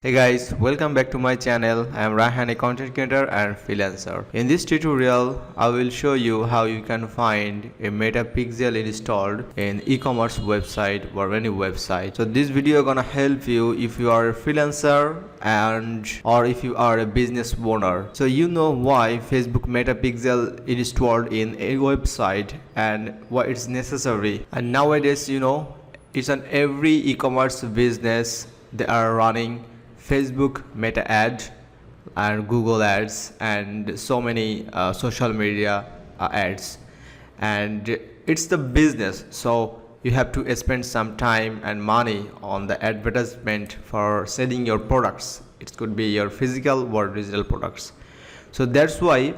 Hey guys, welcome back to my channel. I am Raihan, a content creator and freelancer. In this tutorial, I will show you how you can find a meta pixel installed in e-commerce website or any website. So this video gonna help you if you are a freelancer or if you are a business owner. So you know why Facebook meta pixel installed in a website and why it's necessary. And nowadays, it's on every e-commerce business they are running Facebook meta ad and Google ads and so many social media ads, and it's the business, so you have to spend some time and money on the advertisement for selling your products. It could be your physical or digital products. So that's why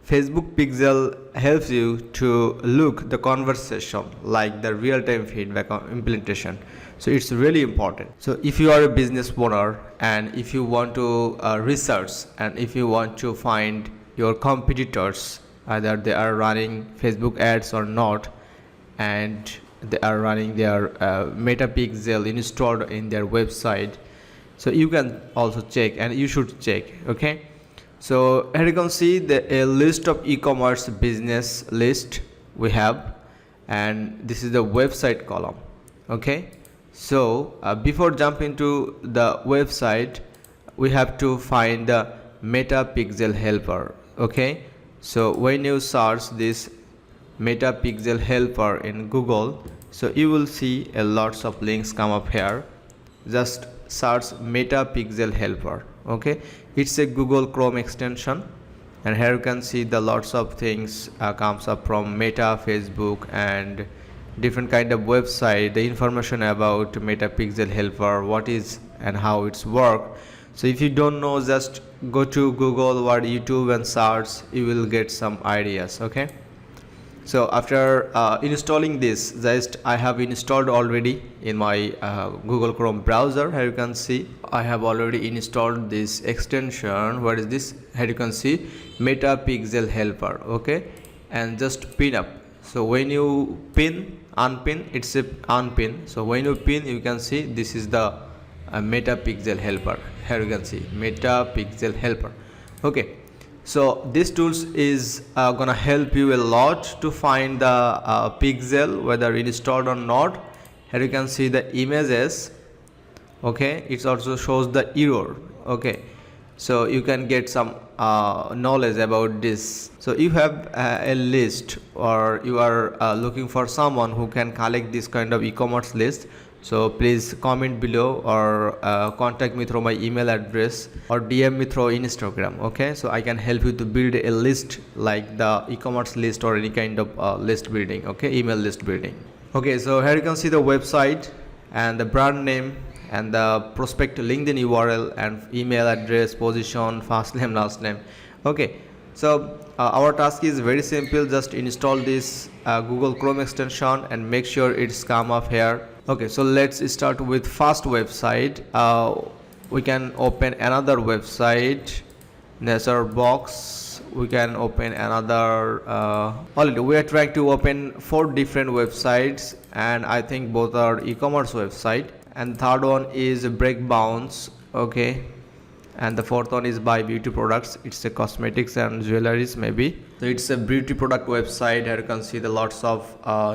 Facebook pixel helps you to look the conversation like the real-time feedback on implementation. So it's really important. So if you are a business owner and if you want to research and if you want to find your competitors, either they are running Facebook ads or not, and they are running their meta pixel installed in their website, so you can also check and you should check. Okay, so here you can see a list of e-commerce business list we have, and this is the website column. Okay, so before jumping to the website, we have to find the meta pixel helper. Okay, so when you search this meta pixel helper in Google, so you will see a lots of links come up here. Just search meta pixel helper. Okay, it's a Google Chrome extension, and here you can see the lots of things comes up from Meta, Facebook, and different kind of website, the information about meta pixel helper, what is and how it's work. So if you don't know, just go to Google or YouTube and search, you will get some ideas. Okay, so after installing this, just I have installed already in my Google Chrome browser. Here you can see I have already installed this extension. What is this? Here you can see meta pixel helper. Okay, and just pin up. So when you unpin, it's a unpin. So when you pin, you can see this is the meta pixel helper. Here you can see meta pixel helper. Okay, so this tools is gonna help you a lot to find the pixel whether installed or not. Here you can see the images. Okay, it also shows the error. Okay, so you can get some knowledge about this. So you have a list, or you are looking for someone who can collect this kind of e-commerce list. So please comment below or contact me through my email address or DM me through Instagram. Okay, so I can help you to build a list like the e-commerce list or any kind of list building. Okay, email list building. Okay, so here you can see the website and the brand name and the prospect LinkedIn URL and email address, position, first name, last name. Okay, so our task is very simple. Just install this Google Chrome extension and make sure it's come up here. Okay, so let's start with first website. We can open another website, Nether box. We can open another already we are trying to open 4 different websites, and I think both are e-commerce website, and third one is break bounce. Okay, and the fourth one is buy beauty products. It's a cosmetics and jewelries maybe. So it's a beauty product website. Here you can see the lots of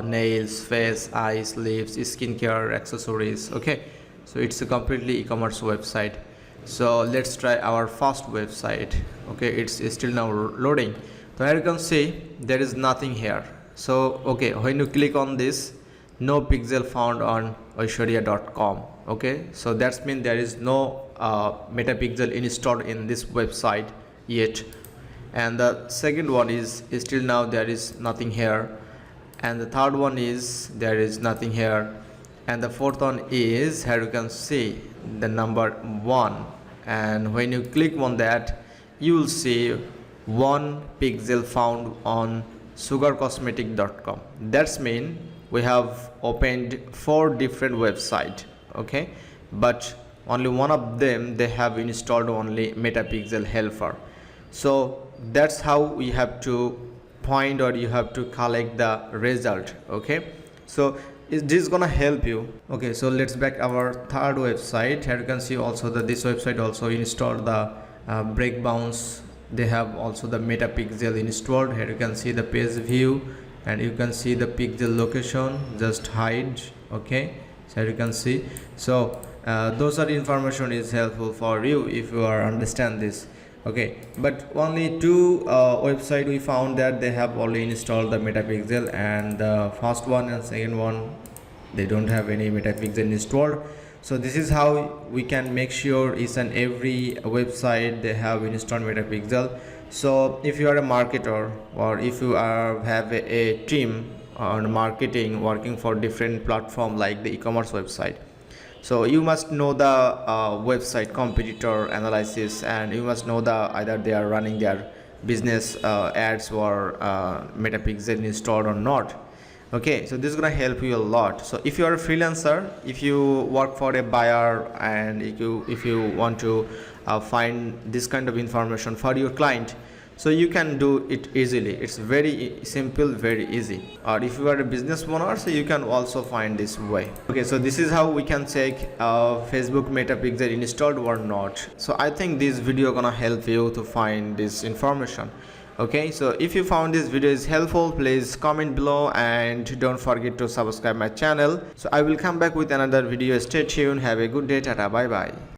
nails, face, eyes, lips, skincare, accessories. Okay, so it's a completely e-commerce website. So let's try our first website. Okay, it's still now loading. So here you can see there is nothing here. So okay, when you click on this, no pixel found on aishwarya.com. okay, so that's mean there is no meta pixel installed in this website yet. And the second one is still now there is nothing here, and the third one is there is nothing here, and the fourth one is here you can see the number 1, and when you click on that, you will see 1 pixel found on sugarcosmetic.com. that's mean we have opened 4 different websites. Okay, but only one of them they have installed only meta pixel helper. So that's how we have to find, or you have to collect the result. Okay, so this is gonna help you. Okay, so let's back our third website. Here you can see also that this website also installed the break bounce. They have also the metapixel installed. Here you can see the page view, and you can see the pixel location, just hide. Okay, so you can see. So those are information is helpful for you if you are understand this. Okay, but only two website we found that they have already installed the metapixel, and the first one and second one they don't have any metapixel installed. So this is how we can make sure each and every website they have installed metapixel. So if you are a marketer, or if you have a team on marketing working for different platform like the e-commerce website, so you must know the website competitor analysis, and you must know the either they are running their business ads or metapixel installed or not. Okay, so this is gonna help you a lot. So if you are a freelancer, if you work for a buyer, and if you want to find this kind of information for your client, so you can do it easily. It's very simple, very easy. Or if you are a business owner, so you can also find this way. Okay, so this is how we can check Facebook metapixel installed or not. So I think this video gonna help you to find this information. Okay, so if you found this video is helpful, please comment below, and don't forget to subscribe my channel. So I will come back with another video. Stay tuned. Have a good day. Tata, bye bye.